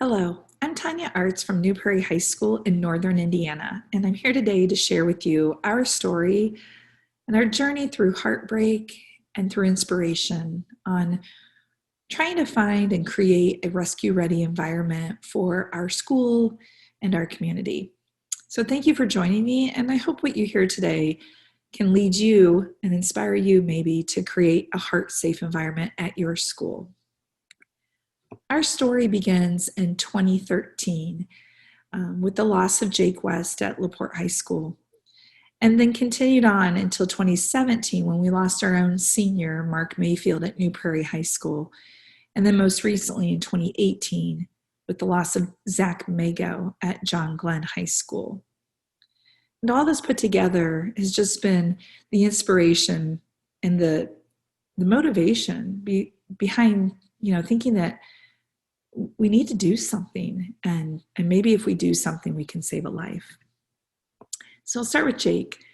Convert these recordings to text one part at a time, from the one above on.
Hello, I'm Tanya Arts from New Prairie High School in Northern Indiana, and I'm here today to share with you our story and our journey through heartbreak and through inspiration on trying to find and create a rescue-ready environment for our school and our community. So thank you for joining me, and I hope what you hear today can lead you and inspire you maybe to create a heart-safe environment at your school. Our story begins in 2013 with the loss of Jake West at LaPorte High School, and then continued on until 2017 when we lost our own senior, Mark Mayfield, at New Prairie High School, and then most recently in 2018 with the loss of Zach Mago at John Glenn High School. And all this put together has just been the inspiration and the motivation behind, thinking that we need to do something, and maybe if we do something, we can save a life. So I'll start with Jake.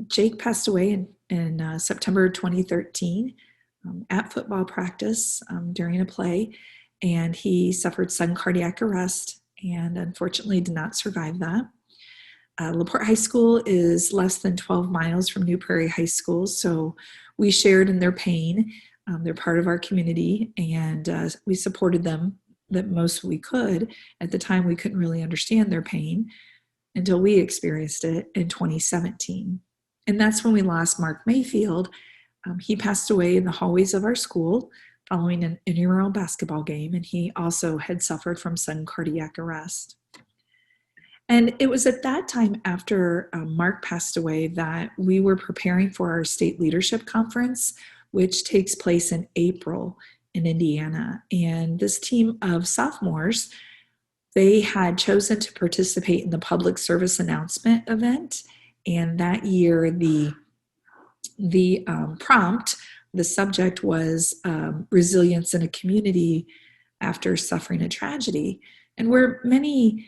Jake passed away in September 2013 at football practice during a play, and he suffered sudden cardiac arrest and unfortunately did not survive that. LaPorte High School is less than 12 miles from New Prairie High School, so we shared in their pain. They're part of our community, and we supported them the most we could. At the time, we couldn't really understand their pain until we experienced it in 2017. And that's when we lost Mark Mayfield. He passed away in the hallways of our school following an intramural basketball game, and he also had suffered from sudden cardiac arrest. And it was at that time, after Mark passed away, that we were preparing for our state leadership conference, which takes place in April in Indiana. And this team of sophomores, they had chosen to participate in the public service announcement event. And that year, the prompt, the subject was resilience in a community after suffering a tragedy. And where many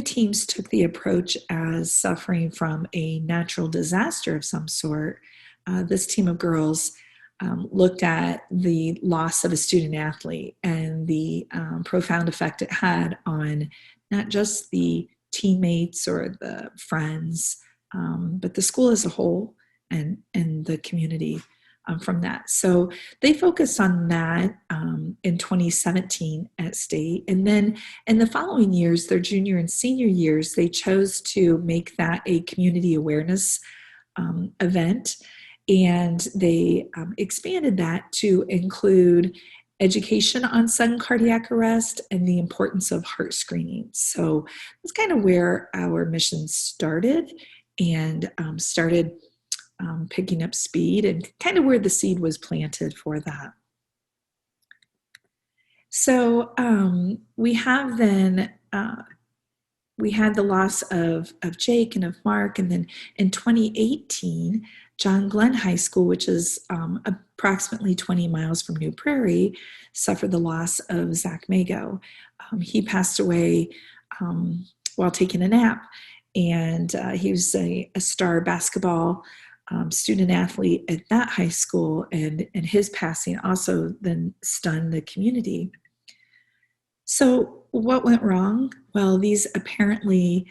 teams took the approach as suffering from a natural disaster of some sort, this team of girls looked at the loss of a student athlete and the profound effect it had on not just the teammates or the friends, but the school as a whole and the community from that. So they focused on that in 2017 at state. And then in the following years, their junior and senior years, they chose to make that a community awareness event. And they expanded that to include education on sudden cardiac arrest and the importance of heart screening. So that's kind of where our mission started, and started picking up speed, and kind of where the seed was planted for that. So we have then, we had the loss of Jake and of Mark, and then in 2018, John Glenn High School, which is approximately 20 miles from New Prairie, suffered the loss of Zach Mago. He passed away while taking a nap, and he was a star basketball student athlete at that high school, and his passing also then stunned the community. So what went wrong? Well, these apparently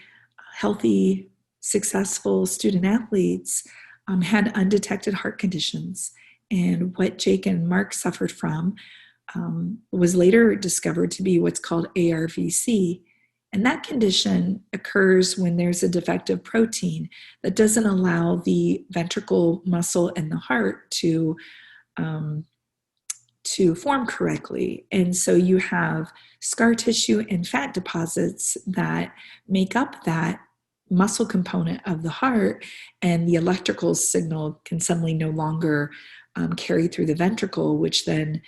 healthy, successful student athletes had undetected heart conditions. And what Jake and Mark suffered from was later discovered to be what's called ARVC. And that condition occurs when there's a defective protein that doesn't allow the ventricle muscle in the heart to form correctly. And so you have scar tissue and fat deposits that make up that muscle component of the heart, and the electrical signal can suddenly no longer carry through the ventricle, which then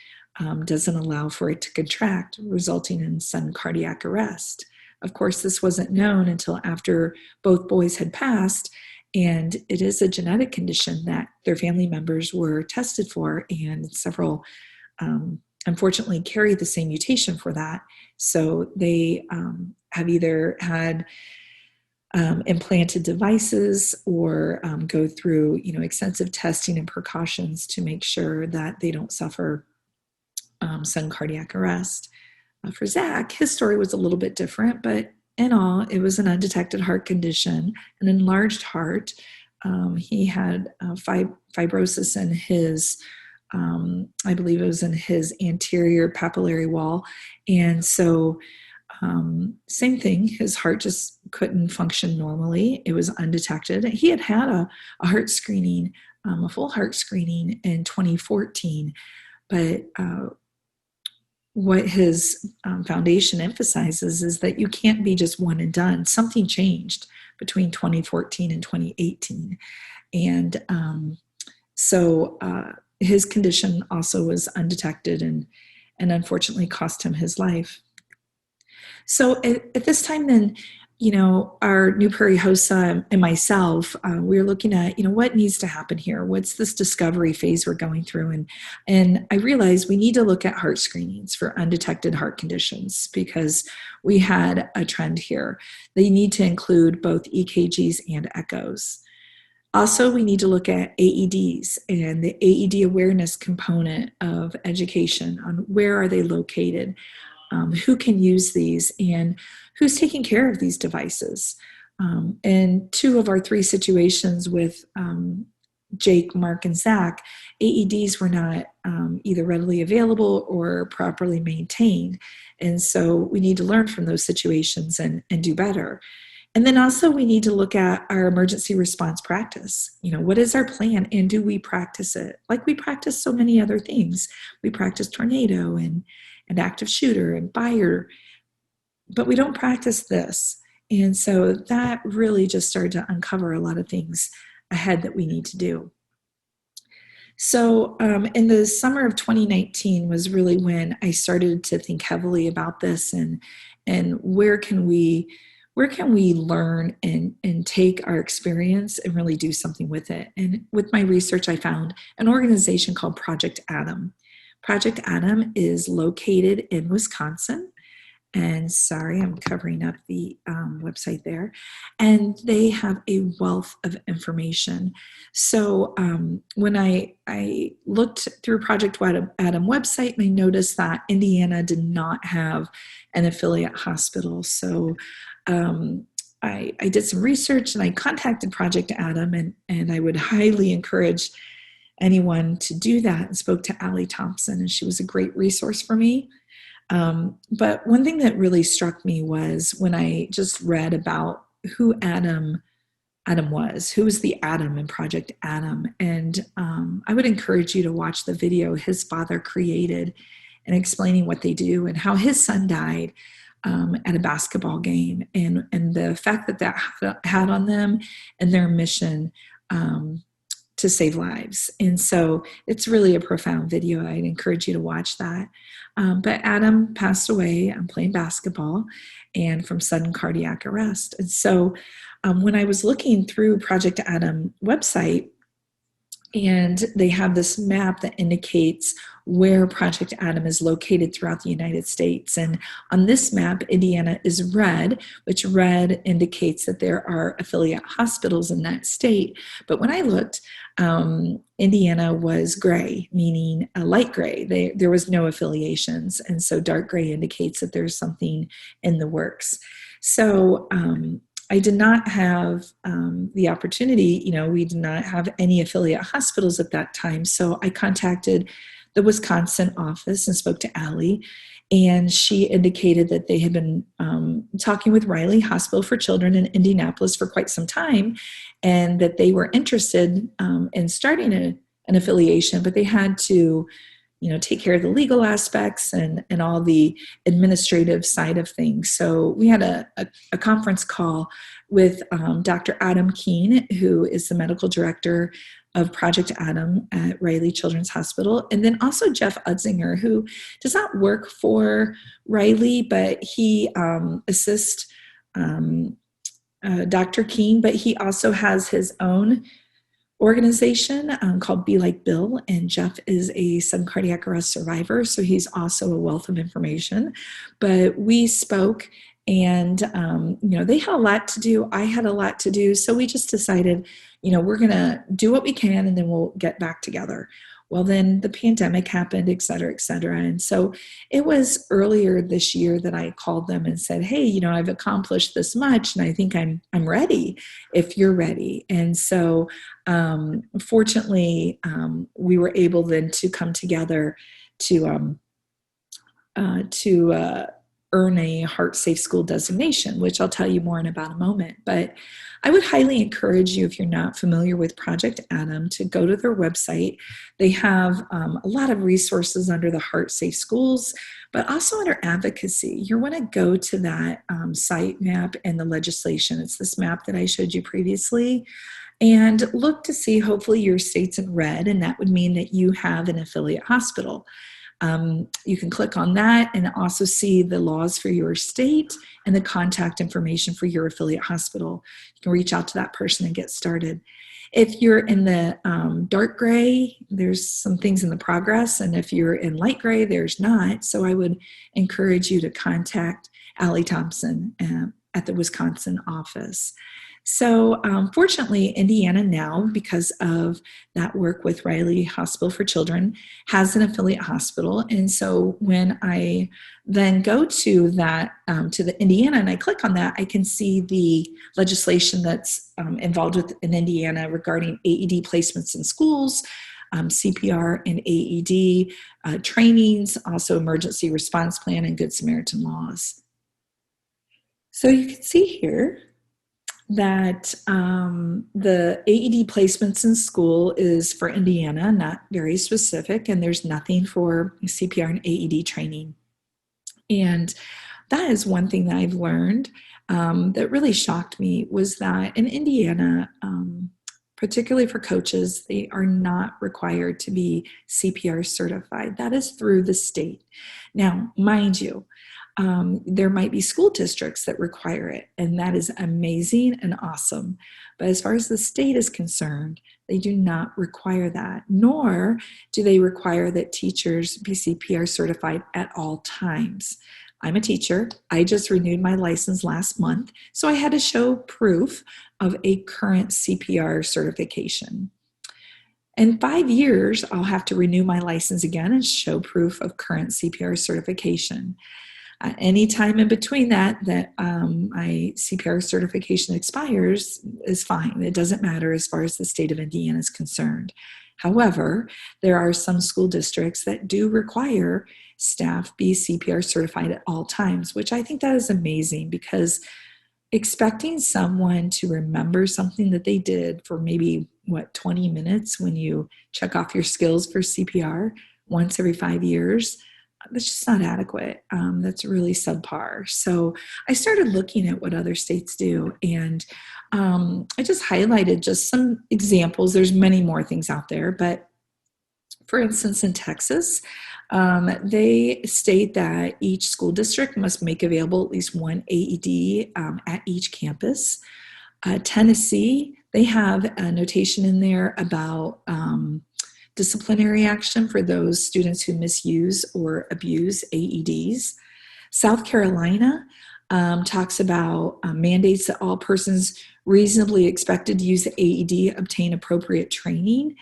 doesn't allow for it to contract, resulting in sudden cardiac arrest. Of course, this wasn't known until after both boys had passed, and it is a genetic condition that their family members were tested for, and several unfortunately carry the same mutation for that. So they have either had implanted devices or go through extensive testing and precautions to make sure that they don't suffer sudden cardiac arrest. For Zach, his story was a little bit different, but in all, it was an undetected heart condition, an enlarged heart. He had fibrosis in his, I believe it was in his anterior papillary wall. And so, same thing, his heart just couldn't function normally. It was undetected. He had had a heart screening, a full heart screening in 2014, but what his foundation emphasizes is that you can't be just one and done. Something changed between 2014 and 2018. And so his condition also was undetected and unfortunately cost him his life. So at this time then, our New Prairie HOSA and myself, we were looking at, what needs to happen here? What's this discovery phase we're going through? And I realized we need to look at heart screenings for undetected heart conditions because we had a trend here. They need to include both EKGs and echoes. Also, we need to look at AEDs and the AED awareness component of education on where are they located, who can use these, and who's taking care of these devices. And 2 of our 3 situations with Jake, Mark, and Zach, AEDs were not either readily available or properly maintained. And so we need to learn from those situations and do better. And then also we need to look at our emergency response practice. What is our plan and do we practice it? Like we practice so many other things. We practice tornado and active shooter and fire, but we don't practice this. And so that really just started to uncover a lot of things ahead that we need to do. So in the summer of 2019 was really when I started to think heavily about this and where can we learn and take our experience and really do something with it. And with my research, I found an organization called Project Adam. Project Adam is located in Wisconsin. And sorry, I'm covering up the website there. And they have a wealth of information. So when I looked through Project Adam website, I noticed that Indiana did not have an affiliate hospital. So I did some research and I contacted Project Adam, and I would highly encourage anyone to do that, and spoke to Allie Thompson, and she was a great resource for me. But one thing that really struck me was when I just read about who Adam was, who was the Adam in Project Adam. And I would encourage you to watch the video his father created and explaining what they do and how his son died at a basketball game, and the effect that had on them and their mission to save lives. And so it's really a profound video. I'd encourage you to watch that. But Adam passed away playing basketball and from sudden cardiac arrest. And so when I was looking through Project Adam website, and they have this map that indicates where Project Adam is located throughout the United States. And on this map, Indiana is red, which red indicates that there are affiliate hospitals in that state. But when I looked, Indiana was gray, meaning a light gray. There was no affiliations. And so dark gray indicates that there's something in the works. So I did not have the opportunity, we did not have any affiliate hospitals at that time. So I contacted the Wisconsin office and spoke to Allie, and she indicated that they had been talking with Riley Hospital for Children in Indianapolis for quite some time, and that they were interested in starting an affiliation, but they had to take care of the legal aspects and all the administrative side of things. So we had a conference call with Dr. Adam Keene, who is the medical director of Project Adam at Riley Children's Hospital. And then also Jeff Utzinger, who does not work for Riley, but he assists Dr. Keene, but he also has his own organization called Be Like Bill, and Jeff is a sudden cardiac arrest survivor, so he's also a wealth of information. But we spoke, and they had a lot to do. I had a lot to do, so we just decided, we're going to do what we can, and then we'll get back together. Well, then the pandemic happened, et cetera, et cetera. And so it was earlier this year that I called them and said, hey, I've accomplished this much and I think I'm ready if you're ready. And so fortunately, we were able then to come together to earn a Heart Safe School designation, which I'll tell you more in about a moment. But I would highly encourage you, if you're not familiar with Project Adam, to go to their website. They have a lot of resources under the Heart Safe Schools, but also under advocacy. You want to go to that site map and the legislation. It's this map that I showed you previously. And look to see, hopefully your state's in red, and that would mean that you have an affiliate hospital. You can click on that and also see the laws for your state and the contact information for your affiliate hospital. You can reach out to that person and get started. If you're in the dark gray, there's some things in the progress, and if you're in light gray, there's not. So I would encourage you to contact Allie Thompson at the Wisconsin office. So fortunately, Indiana now, because of that work with Riley Hospital for Children, has an affiliate hospital. And so when I then go to that, to the Indiana, and I click on that, I can see the legislation that's involved with in Indiana regarding AED placements in schools, CPR and AED trainings, also emergency response plan and Good Samaritan laws. So you can see here that the AED placements in school is for Indiana, not very specific, and there's nothing for CPR and AED training. And that is one thing that I've learned that really shocked me, was that in Indiana, particularly for coaches, they are not required to be CPR certified. That is through the state. Now, mind you, there might be school districts that require it, and that is amazing and awesome. But as far as the state is concerned, they do not require that, nor do they require that teachers be CPR certified at all times. I'm a teacher. I just renewed my license last month, so I had to show proof of a current CPR certification. In 5 years, I'll have to renew my license again and show proof of current CPR certification. Any time in between that my CPR certification expires is fine. It doesn't matter as far as the state of Indiana is concerned. However, there are some school districts that do require staff be CPR certified at all times, which I think that is amazing, because expecting someone to remember something that they did for maybe 20 minutes when you check off your skills for CPR once every 5 years, that's just not adequate. That's really subpar. So I started looking at what other states do, and I just highlighted just some examples. There's many more things out there, but for instance, in Texas, they state that each school district must make available at least one AED at each campus. Tennessee, they have a notation in there about disciplinary action for those students who misuse or abuse AEDs. South Carolina talks about mandates that all persons reasonably expected to use the AED obtain appropriate training.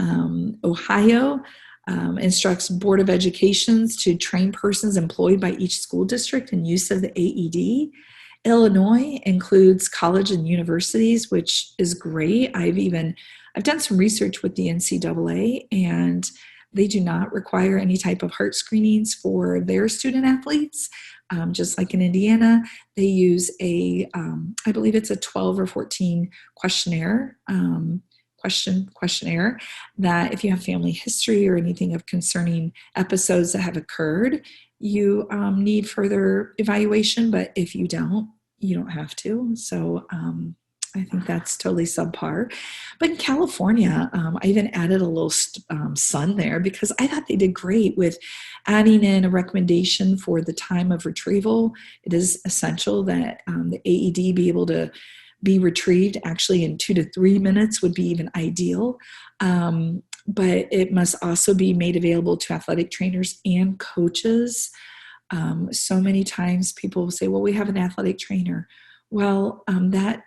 Ohio instructs Board of Educations to train persons employed by each school district in use of the AED. Illinois includes college and universities, which is great. I've done some research with the NCAA, and they do not require any type of heart screenings for their student athletes. Just like in Indiana, they use I believe it's a 12 or 14 questionnaire that if you have family history or anything of concerning episodes that have occurred, you need further evaluation, but if you don't have to. So I think that's totally subpar. But in California, I even added a little sun there, because I thought they did great with adding in a recommendation for the time of retrieval. It is essential that the AED be able to be retrieved actually in 2 to 3 minutes would be even ideal. But it must also be made available to athletic trainers and coaches. So many times people will say, well, we have an athletic trainer. Well, that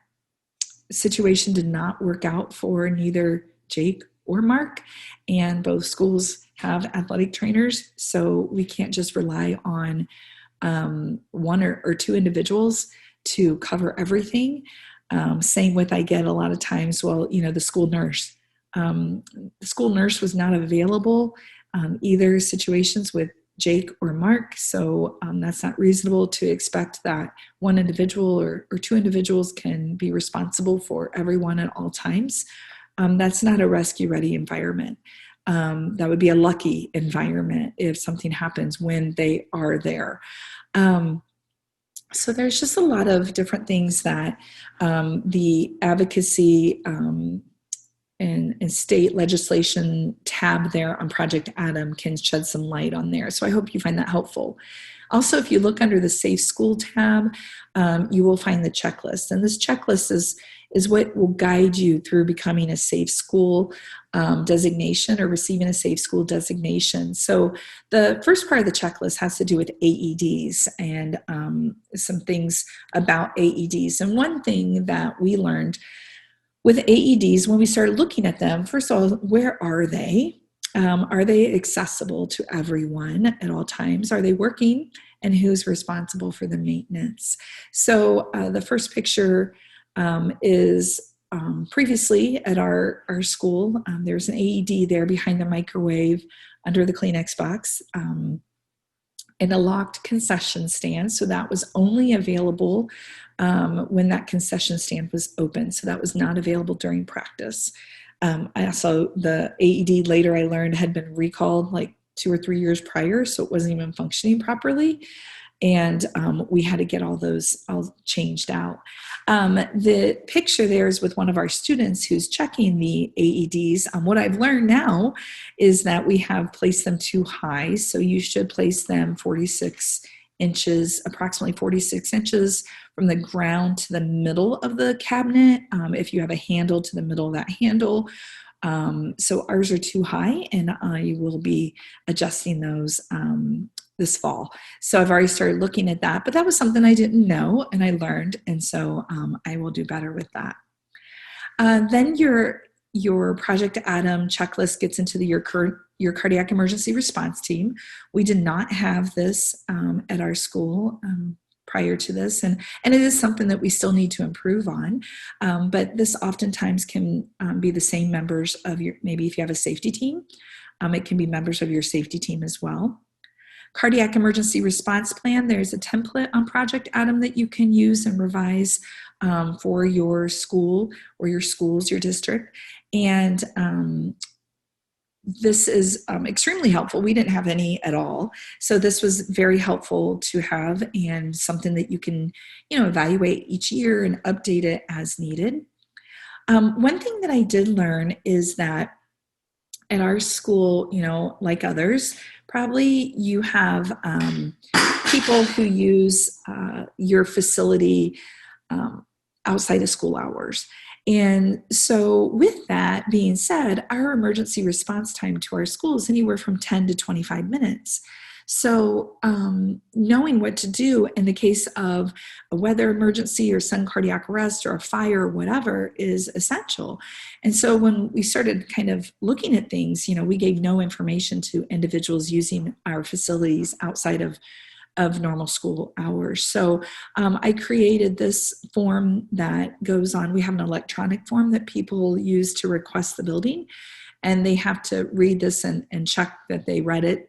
situation did not work out for neither Jake or Mark, and both schools have athletic trainers, so we can't just rely on one or two individuals to cover everything. Same with, I get a lot of times, well, the school nurse. The school nurse was not available either situations with Jake or Mark, so that's not reasonable to expect that one individual or two individuals can be responsible for everyone at all times. That's not a rescue-ready environment. That would be a lucky environment if something happens when they are there. So there's just a lot of different things that the advocacy and state legislation tab there on Project Adam can shed some light on there. So I hope you find that helpful. Also, if you look under the Safe School tab, you will find the checklist. And this checklist is what will guide you through becoming a safe school designation or receiving a safe school designation. So the first part of the checklist has to do with AEDs and some things about AEDs. And one thing that we learned with AEDs when we started looking at them, first of all, where are they? Are they accessible to everyone at all times? Are they working? And who's responsible for the maintenance? So the first picture is previously at our school. There's an AED there behind the microwave under the Kleenex box in a locked concession stand. So that was only available when that concession stand was open. So that was not available during practice. I also, the AED later I learned had been recalled like 2 or 3 years prior, so it wasn't even functioning properly. And we had to get all those all changed out. The picture there is with one of our students who's checking the AEDs. What I've learned now is that we have placed them too high, so you should place them 46 inches, approximately 46 inches from the ground to the middle of the cabinet. If you have a handle, to the middle of that handle. So ours are too high, and I will be adjusting those this fall. So I've already started looking at that, but that was something I didn't know and I learned. And so I will do better with that. Then your Project Adam checklist gets into your cardiac emergency response team. We did not have this at our school prior to this, and it is something that we still need to improve on. But this oftentimes can be the same members of maybe if you have a safety team, it can be members of your safety team as well. Cardiac emergency response plan, there's a template on Project Adam that you can use and revise for your school or your schools, your district. And this is extremely helpful. We didn't have any at all. So this was very helpful to have and something that you can, evaluate each year and update it as needed. One thing that I did learn is that at our school, like others, probably you have people who use your facility outside of school hours. And so with that being said, our emergency response time to our school is anywhere from 10 to 25 minutes. So knowing what to do in the case of a weather emergency or sudden cardiac arrest or a fire or whatever is essential. And so when we started kind of looking at things, we gave no information to individuals using our facilities outside of normal school hours. So I created this form that goes on. We have an electronic form that people use to request the building, and they have to read this and check that they read it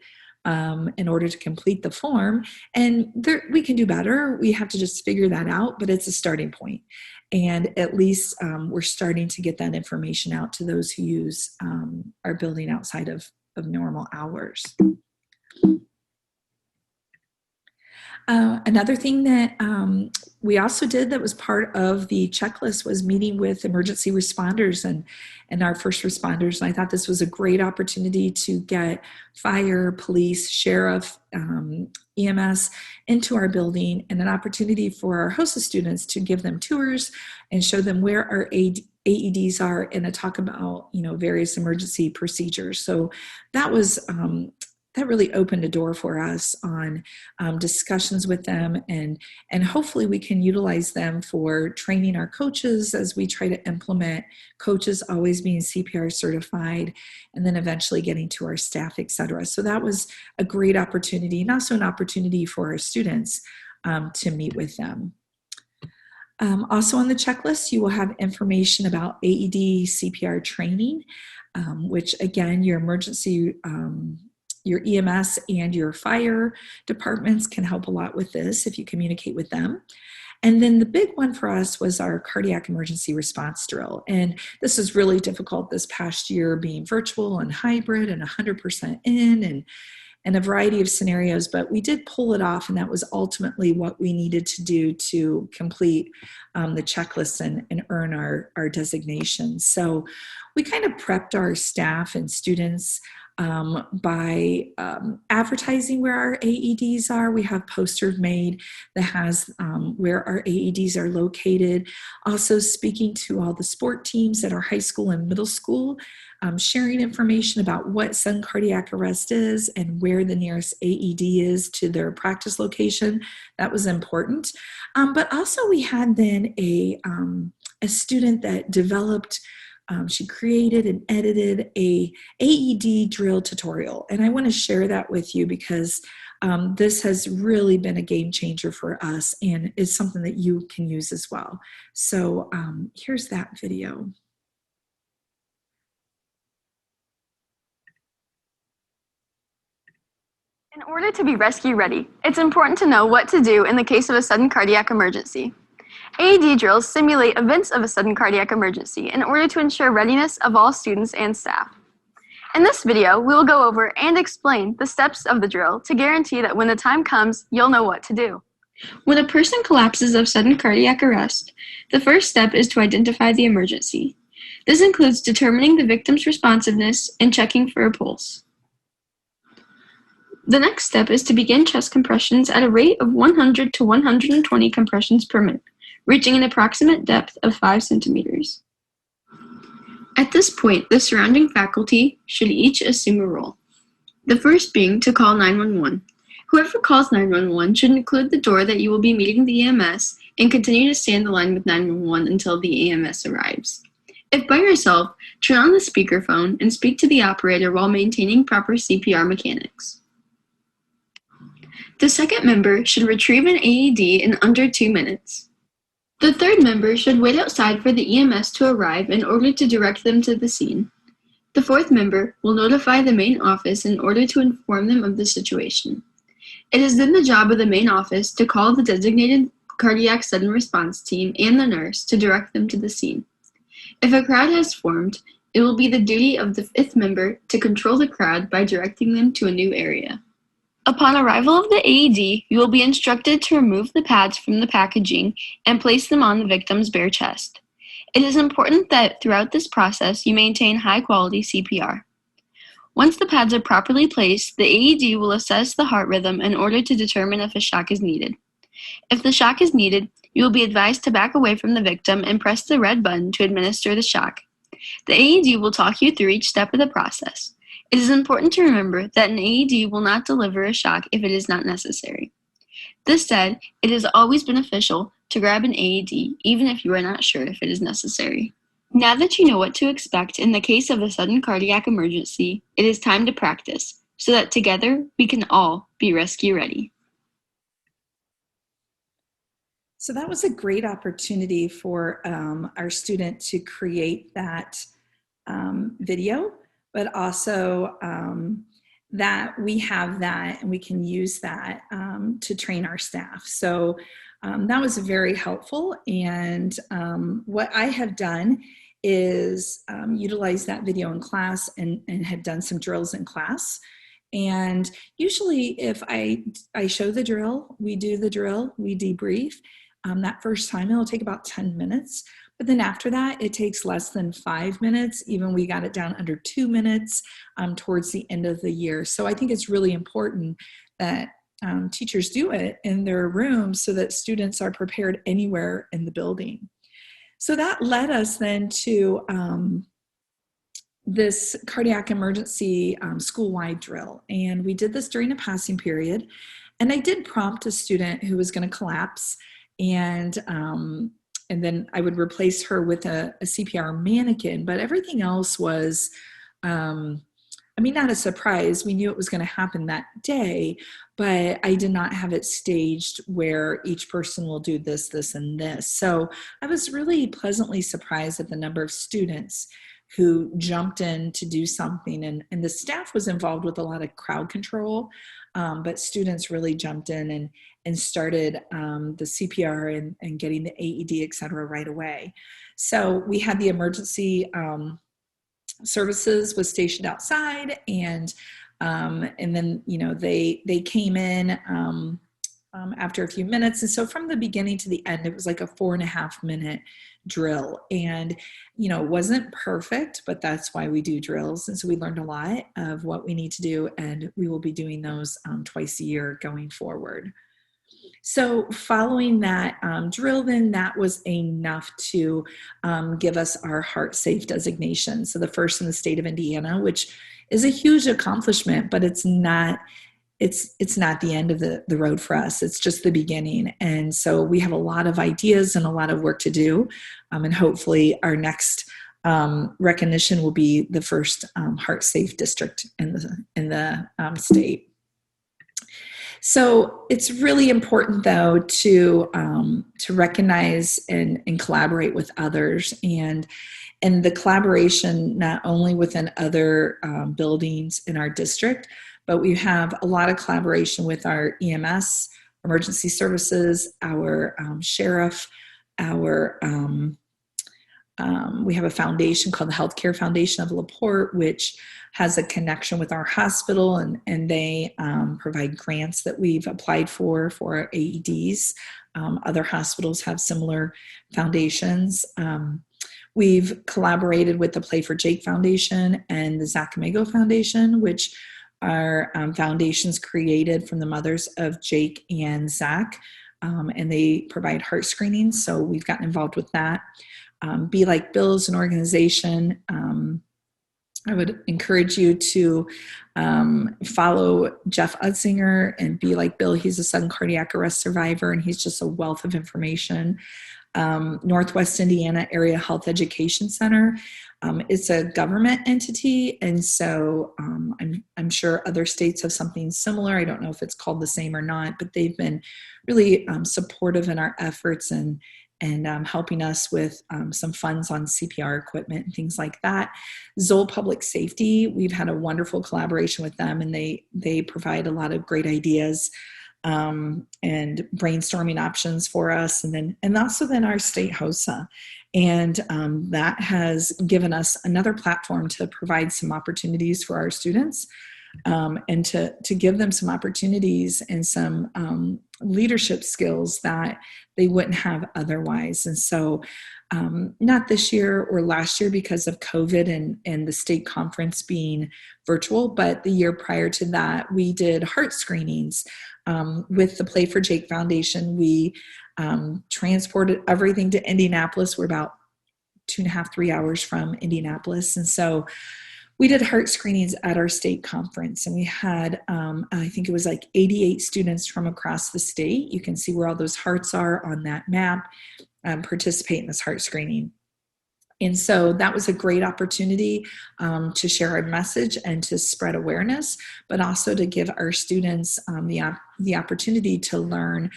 in order to complete the form. And we can do better. We have to just figure that out, but it's a starting point. And at least we're starting to get that information out to those who use our building outside of normal hours. Another thing that we also did that was part of the checklist was meeting with emergency responders and our first responders. And I thought this was a great opportunity to get fire, police, sheriff, EMS into our building, and an opportunity for our HOSA students to give them tours and show them where our AEDs are and to talk about various emergency procedures. So that was that really opened a door for us on discussions with them, and hopefully we can utilize them for training our coaches as we try to implement coaches always being CPR certified, and then eventually getting to our staff, etc. So that was a great opportunity, and also an opportunity for our students to meet with them. Also on the checklist, you will have information about AED CPR training, which again, your emergency, your EMS and your fire departments can help a lot with this if you communicate with them. And then the big one for us was our cardiac emergency response drill. And this is really difficult this past year, being virtual and hybrid and 100% in, and a variety of scenarios, but we did pull it off, and that was ultimately what we needed to do to complete the checklist and earn our designation. So we kind of prepped our staff and students by advertising where our AEDs are. We have posters made that has where our AEDs are located. Also speaking to all the sport teams at our high school and middle school, sharing information about what sudden cardiac arrest is and where the nearest AED is to their practice location. That was important. But also we had then a student that developed, she created and edited a AED drill tutorial. And I want to share that with you because this has really been a game changer for us and is something that you can use as well. So here's that video. In order to be rescue ready, it's important to know what to do in the case of a sudden cardiac emergency. AED drills simulate events of a sudden cardiac emergency in order to ensure readiness of all students and staff. In this video, we will go over and explain the steps of the drill to guarantee that when the time comes, you'll know what to do. When a person collapses of sudden cardiac arrest, the first step is to identify the emergency. This includes determining the victim's responsiveness and checking for a pulse. The next step is to begin chest compressions at a rate of 100 to 120 compressions per minute, reaching an approximate depth of 5 centimeters. At this point, the surrounding faculty should each assume a role. The first being to call 911. Whoever calls 911 should include the door that you will be meeting the EMS and continue to stay in the line with 911 until the EMS arrives. If by yourself, turn on the speakerphone and speak to the operator while maintaining proper CPR mechanics. The second member should retrieve an AED in under 2 minutes. The third member should wait outside for the EMS to arrive in order to direct them to the scene. The fourth member will notify the main office in order to inform them of the situation. It is then the job of the main office to call the designated cardiac sudden response team and the nurse to direct them to the scene. If a crowd has formed, it will be the duty of the fifth member to control the crowd by directing them to a new area. Upon arrival of the AED, you will be instructed to remove the pads from the packaging and place them on the victim's bare chest. It is important that throughout this process you maintain high-quality CPR. Once the pads are properly placed, the AED will assess the heart rhythm in order to determine if a shock is needed. If the shock is needed, you will be advised to back away from the victim and press the red button to administer the shock. The AED will talk you through each step of the process. It is important to remember that an AED will not deliver a shock if it is not necessary. This said, it is always beneficial to grab an AED even if you are not sure if it is necessary. Now that you know what to expect in the case of a sudden cardiac emergency, it is time to practice so that together we can all be rescue ready. So that was a great opportunity for our student to create that video, but also that we have that and we can use that to train our staff. So that was very helpful. And what I have done is utilize that video in class and have done some drills in class. And usually if I show the drill, we do the drill, we debrief. That first time it'll take about 10 minutes. But then after that, it takes less than 5 minutes. Even we got it down under 2 minutes towards the end of the year. So I think it's really important that teachers do it in their rooms so that students are prepared anywhere in the building. So that led us then to this cardiac emergency school-wide drill. And we did this during a passing period. And I did prompt a student who was going to collapse, and then I would replace her with a CPR mannequin. But everything else was, not a surprise. We knew it was going to happen that day, but I did not have it staged where each person will do this, this, and this. So I was really pleasantly surprised at the number of students who jumped in to do something. And the staff was involved with a lot of crowd control, but students really jumped in and started the CPR and getting the AED, et cetera, right away. So we had the emergency services was stationed outside, and then they came in after a few minutes. And so from the beginning to the end, it was like a 4.5 minute drill. And, it wasn't perfect, but that's why we do drills. And so we learned a lot of what we need to do, and we will be doing those twice a year going forward. So following that drill, then that was enough to give us our Heart Safe designation. So the first in the state of Indiana, which is a huge accomplishment, but it's not the end of the road for us. It's just the beginning. And so we have a lot of ideas and a lot of work to do. And hopefully our next recognition will be the first Heart Safe district in the state. So it's really important, though, to recognize and collaborate with others, and the collaboration not only within other buildings in our district, but we have a lot of collaboration with our EMS, emergency services, our sheriff, we have a foundation called the Healthcare Foundation of LaPorte, which has a connection with our hospital, and they provide grants that we've applied for our AEDs. Other hospitals have similar foundations. We've collaborated with the Play for Jake Foundation and the Zach Amigo Foundation, which are foundations created from the mothers of Jake and Zach, and they provide heart screenings. So we've gotten involved with that. Be Like Bill is an organization. I would encourage you to follow Jeff Utzinger and Be Like Bill. He's a sudden cardiac arrest survivor, and he's just a wealth of information. Northwest Indiana Area Health Education Center. It's a government entity, and so I'm sure other states have something similar. I don't know if it's called the same or not, but they've been really supportive in our efforts and helping us with some funds on CPR equipment and things like that. Zoll Public Safety, we've had a wonderful collaboration with them, and they provide a lot of great ideas and brainstorming options for us, and also then our state HOSA. And that has given us another platform to provide some opportunities for our students, and to give them some opportunities and some leadership skills that they wouldn't have otherwise. And so not this year or last year because of COVID and the state conference being virtual, but the year prior to that, we did heart screenings with the Play for Jake Foundation. We transported everything to Indianapolis. We're about 2.5, 3 hours from Indianapolis. And so we did heart screenings at our state conference, and we had, I think it was like 88 students from across the state. You can see where all those hearts are on that map, participate in this heart screening. And so that was a great opportunity to share our message and to spread awareness, but also to give our students the opportunity to learn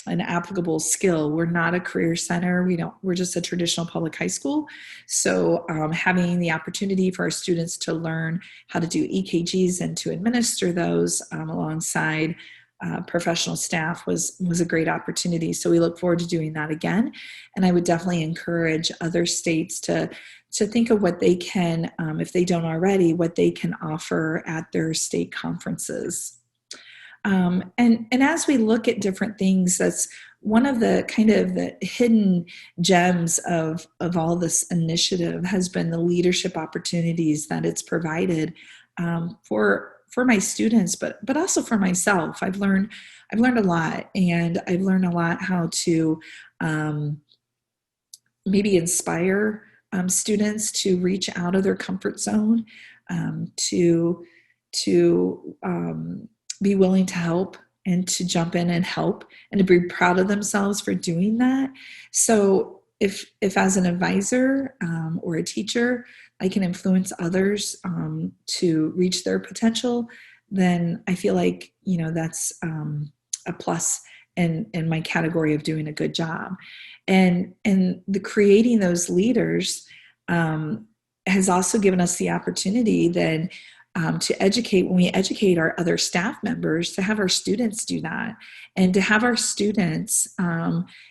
an applicable skill. We're not a career center. We're just a traditional public high school. So having the opportunity for our students to learn how to do EKGs and to administer those alongside professional staff was a great opportunity. So we look forward to doing that again. And I would definitely encourage other states to think of what they can, if they don't already, what they can offer at their state conferences. And as we look at different things, that's one of the kind of the hidden gems of all this initiative has been the leadership opportunities that it's provided for my students, but also for myself. I've learned a lot, and I've learned a lot how to maybe inspire students to reach out of their comfort zone, to be willing to help and to jump in and help and to be proud of themselves for doing that. So if as an advisor or a teacher, I can influence others to reach their potential, then I feel like, that's a plus in my category of doing a good job. And the creating those leaders has also given us the opportunity then to educate, when we educate our other staff members, to have our students do that, and to have our students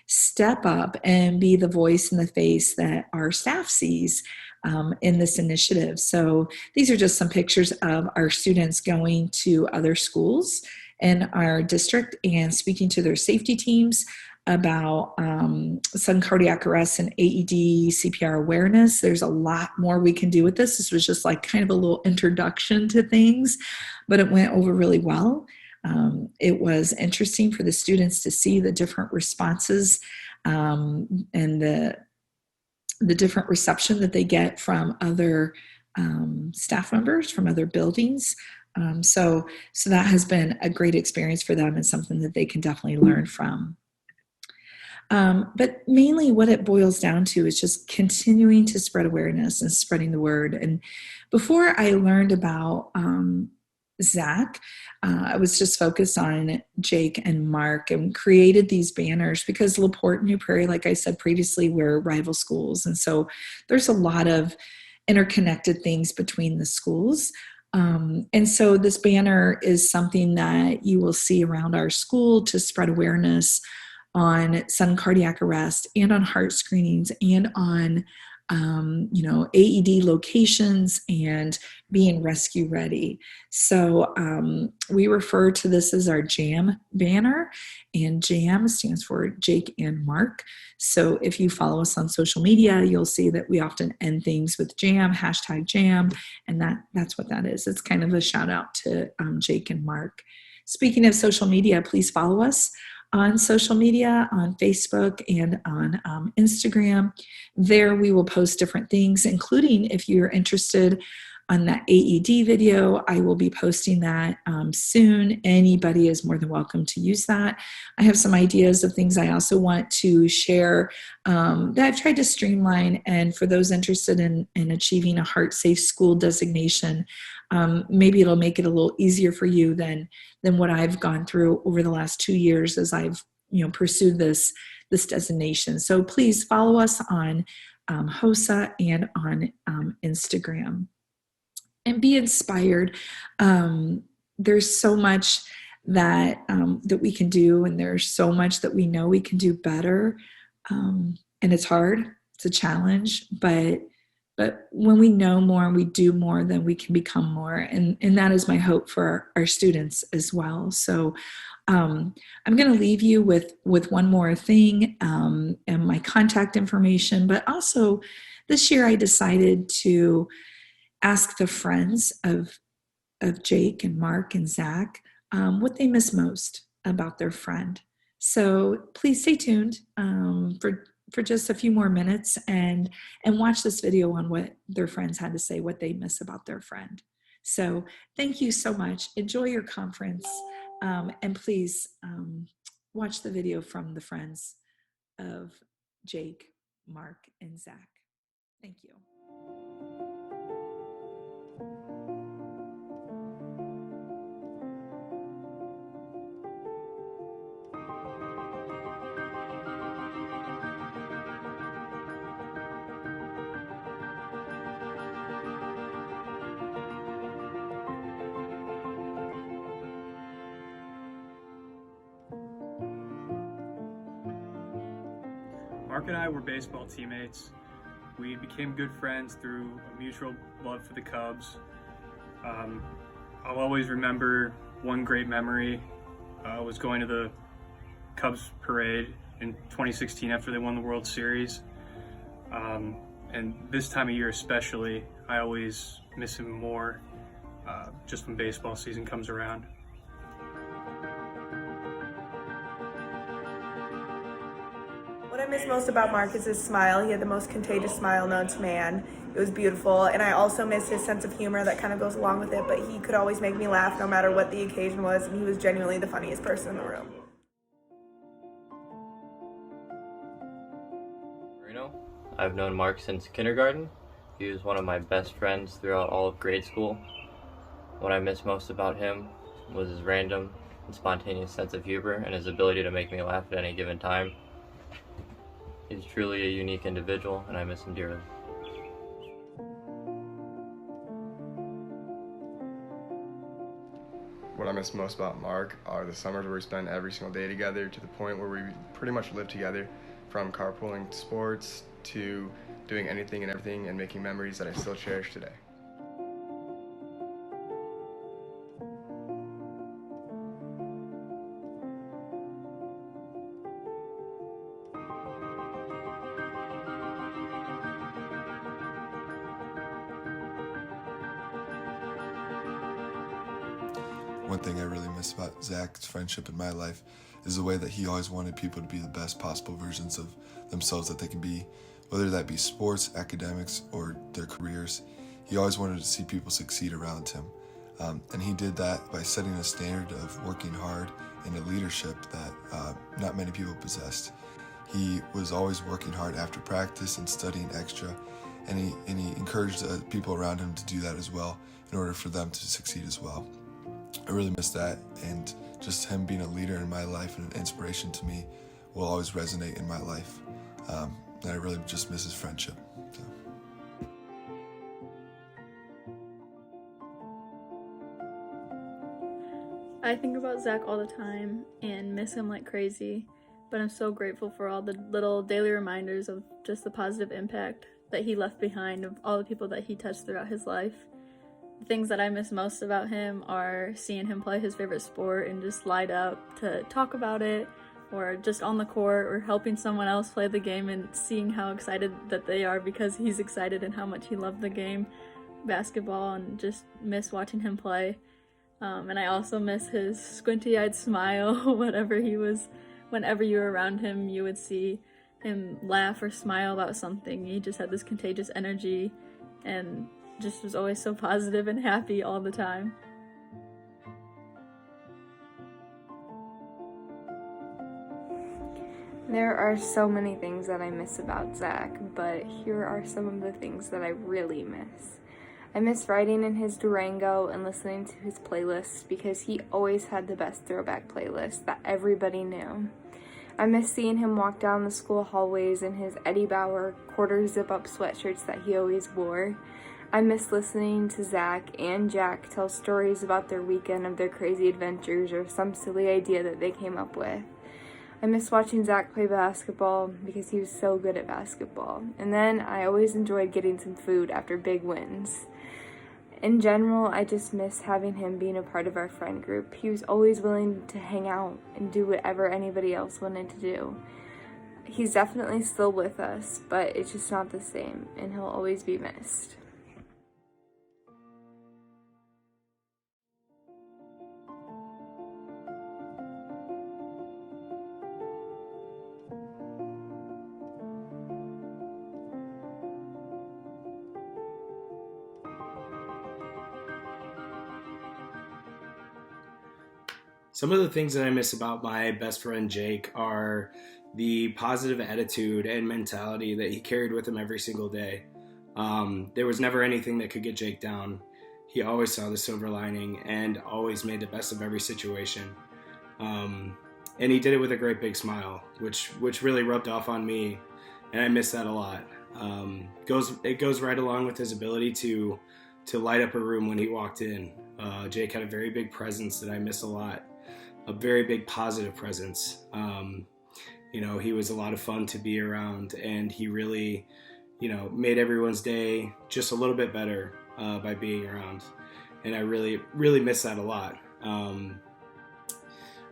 step up and be the voice and the face that our staff sees in this initiative. So these are just some pictures of our students going to other schools in our district and speaking to their safety teams about sudden cardiac arrest and AED CPR awareness. There's a lot more we can do with this. This was just like kind of a little introduction to things, but it went over really well. It was interesting for the students to see the different responses and the different reception that they get from other staff members from other buildings. So that has been a great experience for them and something that they can definitely learn from. But mainly what it boils down to is just continuing to spread awareness and spreading the word. And before I learned about Zach, I was just focused on Jake and Mark and created these banners because LaPorte and New Prairie, like I said previously, were rival schools. And so there's a lot of interconnected things between the schools. And so this banner is something that you will see around our school to spread awareness on sudden cardiac arrest and on heart screenings and on, AED locations and being rescue ready. So we refer to this as our JAM banner, and JAM stands for Jake and Mark. So if you follow us on social media, you'll see that we often end things with JAM, #JAM, and that's what that is. It's kind of a shout out to Jake and Mark. Speaking of social media, please follow us on social media, on Facebook and on Instagram. There we will post different things, including if you're interested on that AED video, I will be posting that soon. Anybody is more than welcome to use that. I have some ideas of things I also want to share that I've tried to streamline, and for those interested in achieving a Heart Safe School designation, maybe it'll make it a little easier for you than what I've gone through over the last 2 years as I've pursued this designation. So please follow us on HOSA and on Instagram. And be inspired. There's so much that we can do, and there's so much that we know we can do better. And it's hard. It's a challenge, but when we know more and we do more, then we can become more. And that is my hope for our students as well. So I'm going to leave you with one more thing and my contact information. But also this year I decided to ask the friends of Jake and Mark and Zach what they miss most about their friend. So please stay tuned for just a few more minutes and watch this video on what their friends had to say, what they miss about their friend. So thank you so much. Enjoy your conference, and please watch the video from the friends of Jake, Mark, and Zach. Thank you. Mark and I were baseball teammates. We became good friends through a mutual love for the Cubs. I'll always remember one great memory was going to the Cubs parade in 2016 after they won the World Series. And this time of year especially, I always miss him more just when baseball season comes around. What I miss most about Mark is his smile. He had the most contagious smile known to man. It was beautiful, and I also miss his sense of humor that kind of goes along with it, but he could always make me laugh no matter what the occasion was, and he was genuinely the funniest person in the room. I've known Mark since kindergarten. He was one of my best friends throughout all of grade school. What I miss most about him was his random and spontaneous sense of humor and his ability to make me laugh at any given time. He's truly a unique individual, and I miss him dearly. What I miss most about Mark are the summers where we spend every single day together, to the point where we pretty much live together, from carpooling to sports to doing anything and everything and making memories that I still cherish today. One thing I really miss about Zach's friendship in my life is the way that he always wanted people to be the best possible versions of themselves that they can be, whether that be sports, academics, or their careers. He always wanted to see people succeed around him. And he did that by setting a standard of working hard and a leadership that not many people possessed. He was always working hard after practice and studying extra, and he encouraged people around him to do that as well in order for them to succeed as well. I really miss that, and just him being a leader in my life and an inspiration to me will always resonate in my life. And I really just miss his friendship. So. I think about Zach all the time and miss him like crazy, but I'm so grateful for all the little daily reminders of just the positive impact that he left behind, of all the people that he touched throughout his life. The things that I miss most about him are seeing him play his favorite sport and just light up to talk about it, or just on the court, or helping someone else play the game and seeing how excited that they are because he's excited and how much he loved the game, basketball, and just miss watching him play. And I also miss his squinty-eyed smile. Whenever you were around him, you would see him laugh or smile about something. He just had this contagious energy and just was always so positive and happy all the time. There are so many things that I miss about Zach, but here are some of the things that I really miss. I miss riding in his Durango and listening to his playlists because he always had the best throwback playlist that everybody knew. I miss seeing him walk down the school hallways in his Eddie Bauer quarter zip-up sweatshirts that he always wore. I miss listening to Zach and Jack tell stories about their weekend of their crazy adventures or some silly idea that they came up with. I miss watching Zach play basketball because he was so good at basketball. And then I always enjoyed getting some food after big wins. In general, I just miss having him being a part of our friend group. He was always willing to hang out and do whatever anybody else wanted to do. He's definitely still with us, but it's just not the same, and he'll always be missed. Some of the things that I miss about my best friend Jake are the positive attitude and mentality that he carried with him every single day. There was never anything that could get Jake down. He always saw the silver lining and always made the best of every situation. And he did it with a great big smile, which really rubbed off on me, and I miss that a lot. It goes right along with his ability to light up a room when he walked in. Jake had a very big presence that I miss a lot. A very big positive presence. He was a lot of fun to be around, and he really, made everyone's day just a little bit better by being around. And I really, really miss that a lot. One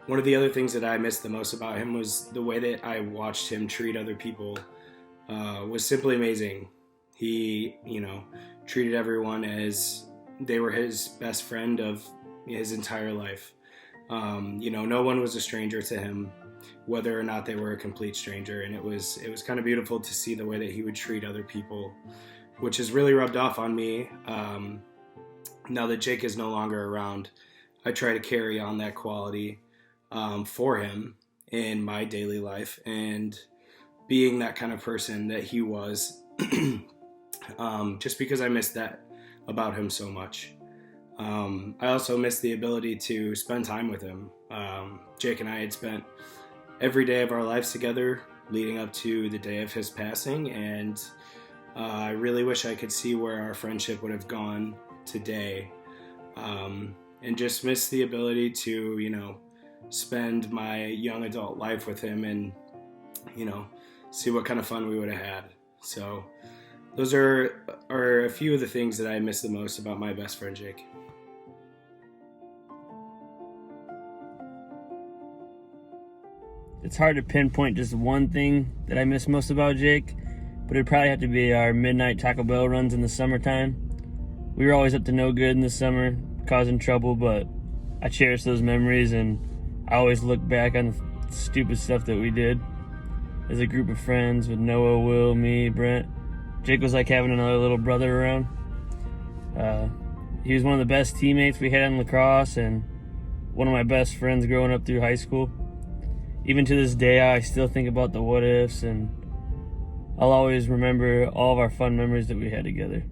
of the other things that I missed the most about him was the way that I watched him treat other people was simply amazing. He, treated everyone as they were his best friend of his entire life. No one was a stranger to him. whether or not they were a complete stranger. And it was kind of beautiful to see the way that he would treat other people, which has really rubbed off on me. Now that Jake is no longer around, I try to carry on that quality for him in my daily life, and being that kind of person that he was, just because I miss that about him so much. I also miss the ability to spend time with him. Jake and I had spent every day of our lives together leading up to the day of his passing, and I really wish I could see where our friendship would have gone today, and just miss the ability to, spend my young adult life with him and, see what kind of fun we would have had. So those are a few of the things that I miss the most about my best friend, Jake. It's hard to pinpoint just one thing that I miss most about Jake, but it'd probably have to be our midnight Taco Bell runs in the summertime. We were always up to no good in the summer, causing trouble, but I cherish those memories, and I always look back on the stupid stuff that we did as a group of friends with Noah, Will, me, Brent. Jake was like having another little brother around. He was one of the best teammates we had in lacrosse and one of my best friends growing up through high school. Even to this day, I still think about the what ifs, and I'll always remember all of our fun memories that we had together.